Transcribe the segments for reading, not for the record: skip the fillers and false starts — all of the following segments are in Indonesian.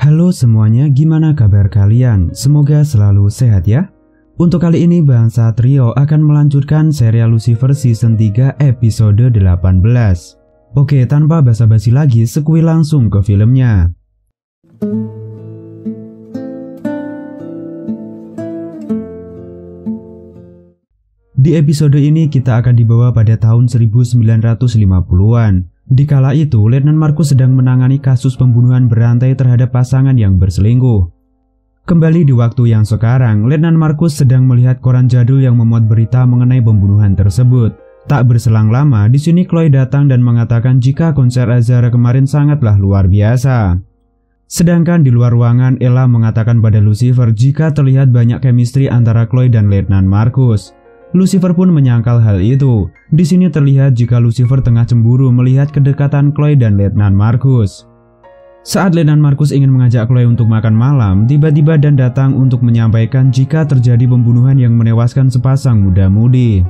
Halo semuanya, gimana kabar kalian? Semoga selalu sehat ya. Untuk kali ini Bangsa Trio akan melanjutkan serial Lucifer season 3 episode 18. Oke, tanpa basa-basi lagi, sekui langsung ke filmnya. Di episode ini kita akan dibawa pada tahun 1950-an. Di kala itu, Letnan Markus sedang menangani kasus pembunuhan berantai terhadap pasangan yang berselingkuh. Kembali di waktu yang sekarang, Letnan Markus sedang melihat koran jadul yang memuat berita mengenai pembunuhan tersebut. Tak berselang lama, di sini Chloe datang dan mengatakan jika konser Azhara kemarin sangatlah luar biasa. Sedangkan di luar ruangan, Ella mengatakan pada Lucifer jika terlihat banyak chemistry antara Chloe dan Letnan Markus. Lucifer pun menyangkal hal itu. Di sini terlihat jika Lucifer tengah cemburu melihat kedekatan Chloe dan Letnan Markus. Saat Letnan Markus ingin mengajak Chloe untuk makan malam, tiba-tiba Dan datang untuk menyampaikan jika terjadi pembunuhan yang menewaskan sepasang muda-mudi.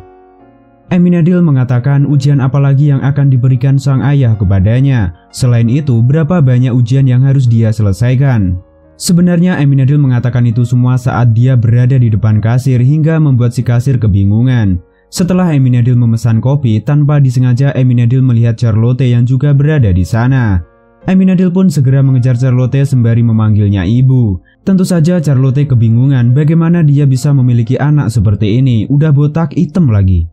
Aminadil mengatakan ujian apa lagi yang akan diberikan sang ayah kepadanya. Selain itu, berapa banyak ujian yang harus dia selesaikan. Sebenarnya Aminadil mengatakan itu semua saat dia berada di depan kasir hingga membuat si kasir kebingungan. Setelah Aminadil memesan kopi, tanpa disengaja Aminadil melihat Charlotte yang juga berada di sana. Aminadil pun segera mengejar Charlotte sembari memanggilnya ibu. Tentu saja Charlotte kebingungan bagaimana dia bisa memiliki anak seperti ini, udah botak hitam lagi.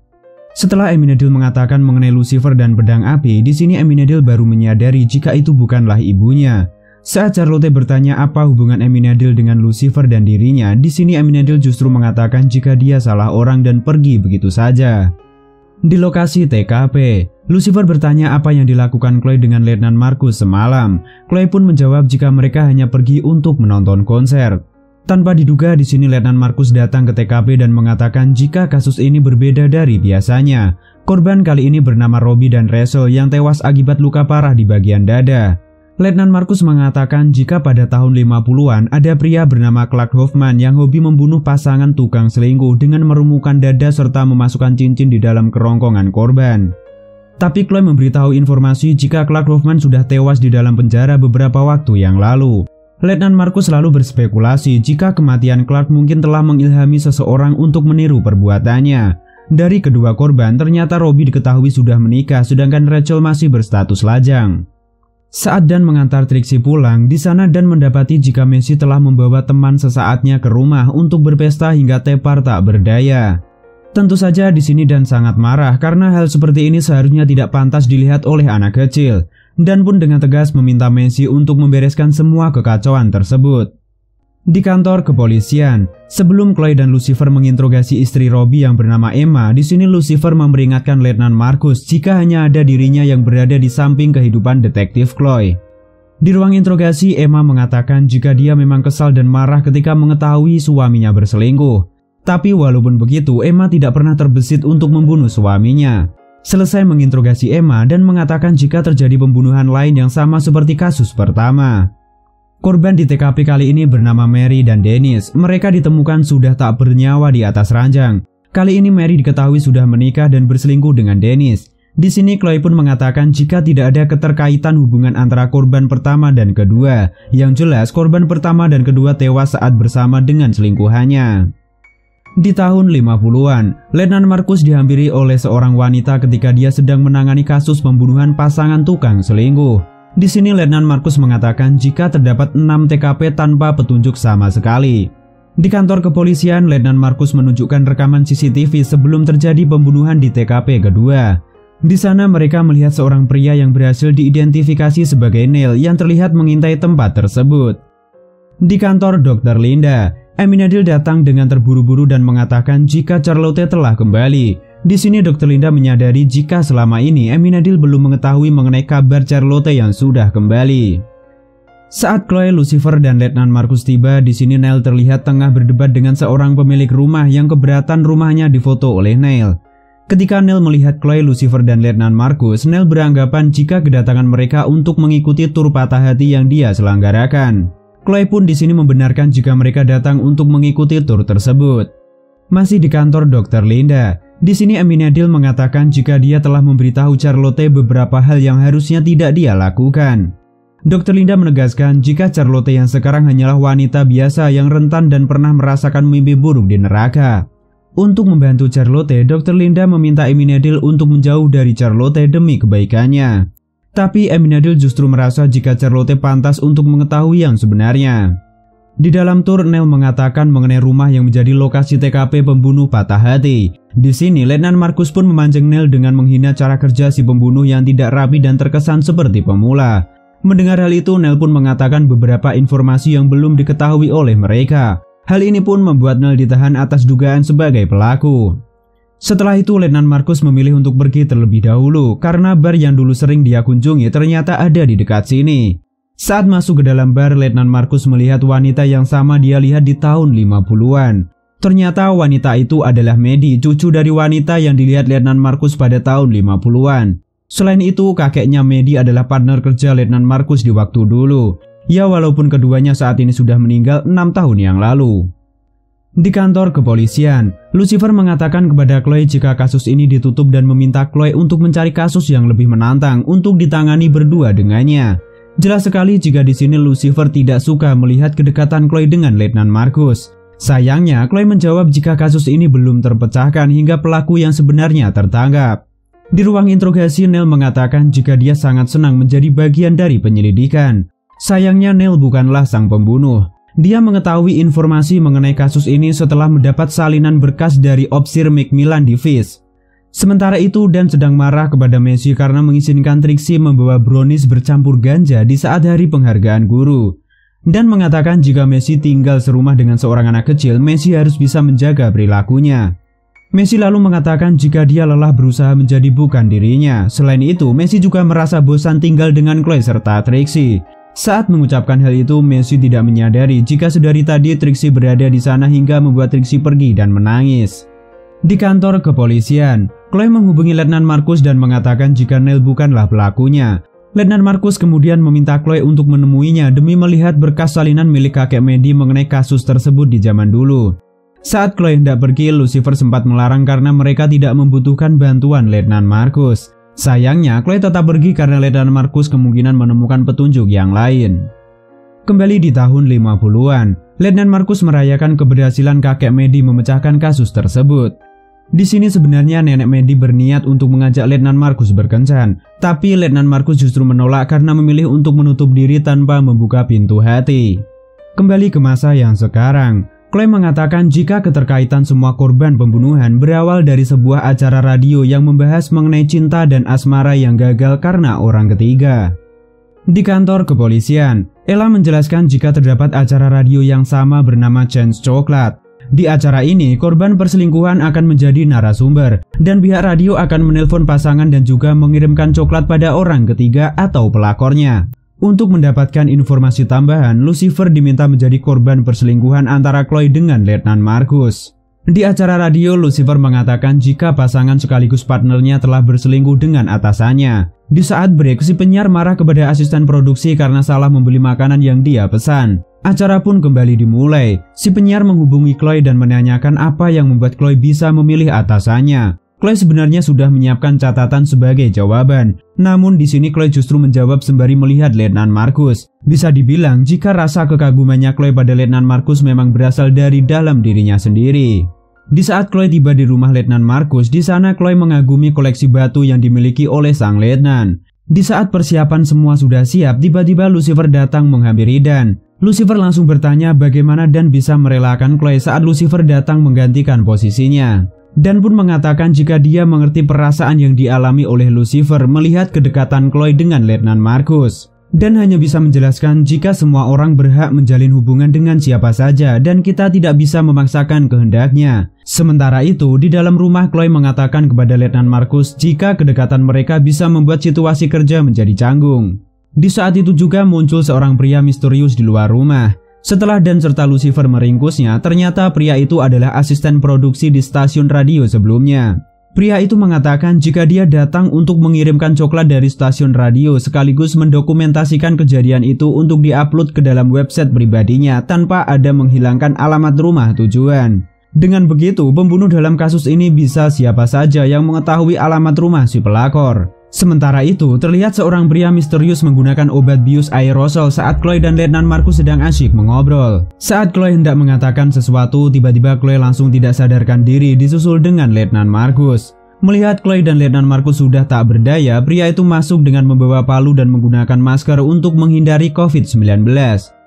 Setelah Aminadil mengatakan mengenai Lucifer dan pedang api, di sini Aminadil baru menyadari jika itu bukanlah ibunya. Saat Charlotte bertanya apa hubungan Aminadil dengan Lucifer dan dirinya, di sini Aminadil justru mengatakan jika dia salah orang dan pergi begitu saja. Di lokasi TKP, Lucifer bertanya apa yang dilakukan Chloe dengan Letnan Markus semalam. Chloe pun menjawab jika mereka hanya pergi untuk menonton konser. Tanpa diduga, di sini Letnan Markus datang ke TKP dan mengatakan jika kasus ini berbeda dari biasanya. Korban kali ini bernama Robbie dan Rachel yang tewas akibat luka parah di bagian dada. Letnan Markus mengatakan jika pada tahun 50-an ada pria bernama Clark Hoffman yang hobi membunuh pasangan tukang selingkuh dengan merumukan dada serta memasukkan cincin di dalam kerongkongan korban. Tapi Chloe memberitahu informasi jika Clark Hoffman sudah tewas di dalam penjara beberapa waktu yang lalu. Letnan Markus selalu berspekulasi jika kematian Clark mungkin telah mengilhami seseorang untuk meniru perbuatannya. Dari kedua korban, ternyata Robbie diketahui sudah menikah sedangkan Rachel masih berstatus lajang. Saat Dan mengantar Trixie pulang, di sana Dan mendapati jika Messi telah membawa teman sesaatnya ke rumah untuk berpesta hingga tepar tak berdaya. Tentu saja di sini Dan sangat marah karena hal seperti ini seharusnya tidak pantas dilihat oleh anak kecil. Dan pun dengan tegas meminta Messi untuk membereskan semua kekacauan tersebut. Di kantor kepolisian, sebelum Chloe dan Lucifer menginterogasi istri Robbie yang bernama Emma, di sini Lucifer memperingatkan Letnan Markus jika hanya ada dirinya yang berada di samping kehidupan detektif Chloe. Di ruang interogasi, Emma mengatakan jika dia memang kesal dan marah ketika mengetahui suaminya berselingkuh. Tapi walaupun begitu, Emma tidak pernah terbesit untuk membunuh suaminya. Selesai menginterogasi Emma dan mengatakan jika terjadi pembunuhan lain yang sama seperti kasus pertama. Korban di TKP kali ini bernama Mary dan Dennis. Mereka ditemukan sudah tak bernyawa di atas ranjang. Kali ini Mary diketahui sudah menikah dan berselingkuh dengan Dennis. Di sini Chloe pun mengatakan jika tidak ada keterkaitan hubungan antara korban pertama dan kedua. Yang jelas korban pertama dan kedua tewas saat bersama dengan selingkuhannya. Di tahun 50-an, Letnan Markus dihampiri oleh seorang wanita ketika dia sedang menangani kasus pembunuhan pasangan tukang selingkuh. Di sini Letnan Markus mengatakan jika terdapat 6 TKP tanpa petunjuk sama sekali. Di kantor kepolisian, Letnan Markus menunjukkan rekaman CCTV sebelum terjadi pembunuhan di TKP kedua. Di sana mereka melihat seorang pria yang berhasil diidentifikasi sebagai Neil yang terlihat mengintai tempat tersebut. Di kantor Dr. Linda, Aminadil datang dengan terburu-buru dan mengatakan jika Charlotte telah kembali. Di sini Dr. Linda menyadari jika selama ini Aminadil belum mengetahui mengenai kabar Charlotte yang sudah kembali. Saat Chloe, Lucifer dan Letnan Markus tiba, di sini Neil terlihat tengah berdebat dengan seorang pemilik rumah yang keberatan rumahnya difoto oleh Neil. Ketika Neil melihat Chloe, Lucifer dan Letnan Markus, Neil beranggapan jika kedatangan mereka untuk mengikuti tur patah hati yang dia selenggarakan. Chloe pun di sini membenarkan jika mereka datang untuk mengikuti tur tersebut. Masih di kantor Dr. Linda, di sini Aminadil mengatakan jika dia telah memberitahu Charlotte beberapa hal yang harusnya tidak dia lakukan. Dr. Linda menegaskan jika Charlotte yang sekarang hanyalah wanita biasa yang rentan dan pernah merasakan mimpi buruk di neraka. Untuk membantu Charlotte, Dr. Linda meminta Eminadil untuk menjauh dari Charlotte demi kebaikannya. Tapi Eminadil justru merasa jika Charlotte pantas untuk mengetahui yang sebenarnya. Di dalam tur, Neil mengatakan mengenai rumah yang menjadi lokasi TKP pembunuh patah hati. Di sini, Letnan Marcus pun memancing Neil dengan menghina cara kerja si pembunuh yang tidak rapi dan terkesan seperti pemula. Mendengar hal itu, Neil pun mengatakan beberapa informasi yang belum diketahui oleh mereka. Hal ini pun membuat Neil ditahan atas dugaan sebagai pelaku. Setelah itu, Letnan Marcus memilih untuk pergi terlebih dahulu karena bar yang dulu sering dia kunjungi ternyata ada di dekat sini. Saat masuk ke dalam bar, Letnan Marcus melihat wanita yang sama dia lihat di tahun 50-an. Ternyata wanita itu adalah Maddie, cucu dari wanita yang dilihat Letnan Marcus pada tahun 50-an. Selain itu, kakeknya Maddie adalah partner kerja Letnan Marcus di waktu dulu. Ya, walaupun keduanya saat ini sudah meninggal 6 tahun yang lalu. Di kantor kepolisian, Lucifer mengatakan kepada Chloe jika kasus ini ditutup dan meminta Chloe untuk mencari kasus yang lebih menantang untuk ditangani berdua dengannya. Jelas sekali jika di sini Lucifer tidak suka melihat kedekatan Chloe dengan Letnan Marcus. Sayangnya, Chloe menjawab jika kasus ini belum terpecahkan hingga pelaku yang sebenarnya tertangkap. Di ruang interogasi, Neil mengatakan jika dia sangat senang menjadi bagian dari penyelidikan. Sayangnya, Neil bukanlah sang pembunuh. Dia mengetahui informasi mengenai kasus ini setelah mendapat salinan berkas dari Opsir Macmillan di Fish. Sementara itu, Dan sedang marah kepada Messi karena mengizinkan Trixie membawa brownies bercampur ganja di saat hari penghargaan guru. Dan mengatakan jika Messi tinggal serumah dengan seorang anak kecil, Messi harus bisa menjaga perilakunya. Messi lalu mengatakan jika dia lelah berusaha menjadi bukan dirinya. Selain itu, Messi juga merasa bosan tinggal dengan Chloe serta Trixie. Saat mengucapkan hal itu, Messi tidak menyadari jika sedari tadi Trixie berada di sana hingga membuat Trixie pergi dan menangis. Di kantor kepolisian, Chloe menghubungi Letnan Marcus dan mengatakan jika Neil bukanlah pelakunya. Letnan Marcus kemudian meminta Chloe untuk menemuinya demi melihat berkas salinan milik kakek Maddie mengenai kasus tersebut di zaman dulu. Saat Chloe hendak pergi, Lucifer sempat melarang karena mereka tidak membutuhkan bantuan Letnan Marcus. Sayangnya, Chloe tetap pergi karena Letnan Marcus kemungkinan menemukan petunjuk yang lain. Kembali di tahun 50-an, Letnan Marcus merayakan keberhasilan kakek Maddie memecahkan kasus tersebut. Di sini sebenarnya nenek Maddie berniat untuk mengajak Letnan Marcus berkencan, tapi Letnan Marcus justru menolak karena memilih untuk menutup diri tanpa membuka pintu hati. Kembali ke masa yang sekarang, Chloe mengatakan jika keterkaitan semua korban pembunuhan berawal dari sebuah acara radio yang membahas mengenai cinta dan asmara yang gagal karena orang ketiga. Di kantor kepolisian, Ella menjelaskan jika terdapat acara radio yang sama bernama Chance Chocolate. Di acara ini, korban perselingkuhan akan menjadi narasumber, dan pihak radio akan menelpon pasangan dan juga mengirimkan coklat pada orang ketiga atau pelakornya. Untuk mendapatkan informasi tambahan, Lucifer diminta menjadi korban perselingkuhan antara Chloe dengan Letnan Marcus. Di acara radio, Lucifer mengatakan jika pasangan sekaligus partnernya telah berselingkuh dengan atasannya. Di saat break, si penyiar marah kepada asisten produksi karena salah membeli makanan yang dia pesan. Acara pun kembali dimulai. Si penyiar menghubungi Chloe dan menanyakan apa yang membuat Chloe bisa memilih atasannya. Chloe sebenarnya sudah menyiapkan catatan sebagai jawaban. Namun di sini Chloe justru menjawab sembari melihat Letnan Marcus. Bisa dibilang jika rasa kekagumannya Chloe pada Letnan Marcus memang berasal dari dalam dirinya sendiri. Di saat Chloe tiba di rumah Letnan Marcus, di sana Chloe mengagumi koleksi batu yang dimiliki oleh sang letnan. Di saat persiapan semua sudah siap, tiba-tiba Lucifer datang menghampiri Dan. Lucifer langsung bertanya bagaimana Dan bisa merelakan Chloe saat Lucifer datang menggantikan posisinya. Dan pun mengatakan jika dia mengerti perasaan yang dialami oleh Lucifer melihat kedekatan Chloe dengan Letnan Marcus. Dan hanya bisa menjelaskan jika semua orang berhak menjalin hubungan dengan siapa saja dan kita tidak bisa memaksakan kehendaknya. Sementara itu, di dalam rumah Chloe mengatakan kepada Letnan Marcus jika kedekatan mereka bisa membuat situasi kerja menjadi canggung. Di saat itu juga muncul seorang pria misterius di luar rumah. Setelah Dan serta Lucifer meringkusnya, ternyata pria itu adalah asisten produksi di stasiun radio sebelumnya. Pria itu mengatakan jika dia datang untuk mengirimkan coklat dari stasiun radio sekaligus mendokumentasikan kejadian itu untuk diupload ke dalam website pribadinya tanpa ada menghilangkan alamat rumah tujuan. Dengan begitu, pembunuh dalam kasus ini bisa siapa saja yang mengetahui alamat rumah si pelakor. Sementara itu, terlihat seorang pria misterius menggunakan obat bius aerosol saat Chloe dan Letnan Markus sedang asyik mengobrol. Saat Chloe hendak mengatakan sesuatu, tiba-tiba Chloe langsung tidak sadarkan diri disusul dengan Letnan Markus. Melihat Chloe dan Letnan Markus sudah tak berdaya, pria itu masuk dengan membawa palu dan menggunakan masker untuk menghindari COVID-19.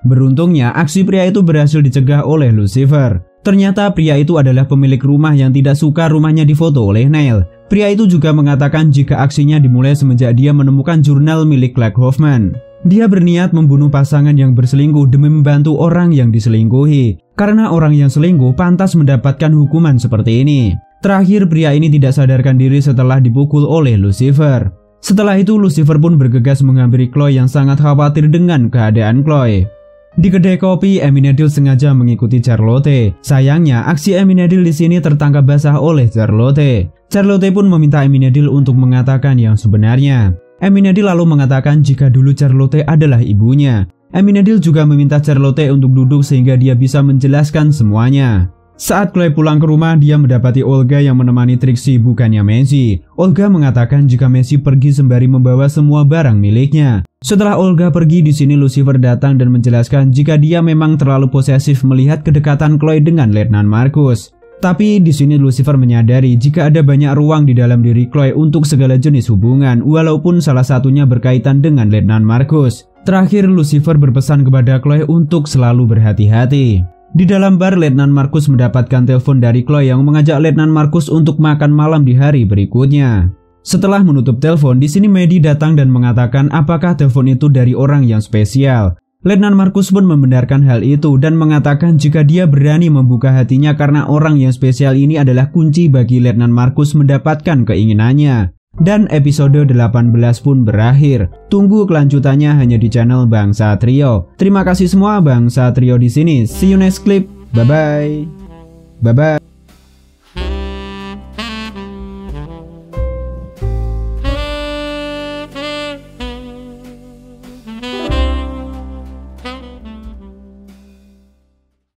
Beruntungnya, aksi pria itu berhasil dicegah oleh Lucifer. Ternyata pria itu adalah pemilik rumah yang tidak suka rumahnya difoto oleh Neil. Pria itu juga mengatakan jika aksinya dimulai semenjak dia menemukan jurnal milik Clark Hoffman. Dia berniat membunuh pasangan yang berselingkuh demi membantu orang yang diselingkuhi. Karena orang yang selingkuh pantas mendapatkan hukuman seperti ini. Terakhir, pria ini tidak sadarkan diri setelah dipukul oleh Lucifer. Setelah itu, Lucifer pun bergegas menghampiri Chloe yang sangat khawatir dengan keadaan Chloe. Di kedai kopi, Eminedil sengaja mengikuti Charlotte. Sayangnya, aksi Eminedil di sini tertangkap basah oleh Charlotte. Charlotte pun meminta Eminedil untuk mengatakan yang sebenarnya. Eminedil lalu mengatakan jika dulu Charlotte adalah ibunya. Eminedil juga meminta Charlotte untuk duduk sehingga dia bisa menjelaskan semuanya. Saat Chloe pulang ke rumah, dia mendapati Olga yang menemani Trixie bukannya Messi. Olga mengatakan jika Messi pergi sembari membawa semua barang miliknya. Setelah Olga pergi, di sini Lucifer datang dan menjelaskan jika dia memang terlalu posesif melihat kedekatan Chloe dengan Letnan Markus. Tapi di sini Lucifer menyadari jika ada banyak ruang di dalam diri Chloe untuk segala jenis hubungan, walaupun salah satunya berkaitan dengan Letnan Markus. Terakhir, Lucifer berpesan kepada Chloe untuk selalu berhati-hati. Di dalam bar, Letnan Markus mendapatkan telepon dari Chloe yang mengajak Letnan Markus untuk makan malam di hari berikutnya. Setelah menutup telepon, di sini Maddie datang dan mengatakan apakah telepon itu dari orang yang spesial. Letnan Markus pun membenarkan hal itu dan mengatakan jika dia berani membuka hatinya karena orang yang spesial ini adalah kunci bagi Letnan Markus mendapatkan keinginannya. Dan episode 18 pun berakhir. Tunggu kelanjutannya hanya di channel Bang Satrio. Terima kasih semua, Bang Satrio di sini. See you next clip. Bye bye. Bye bye.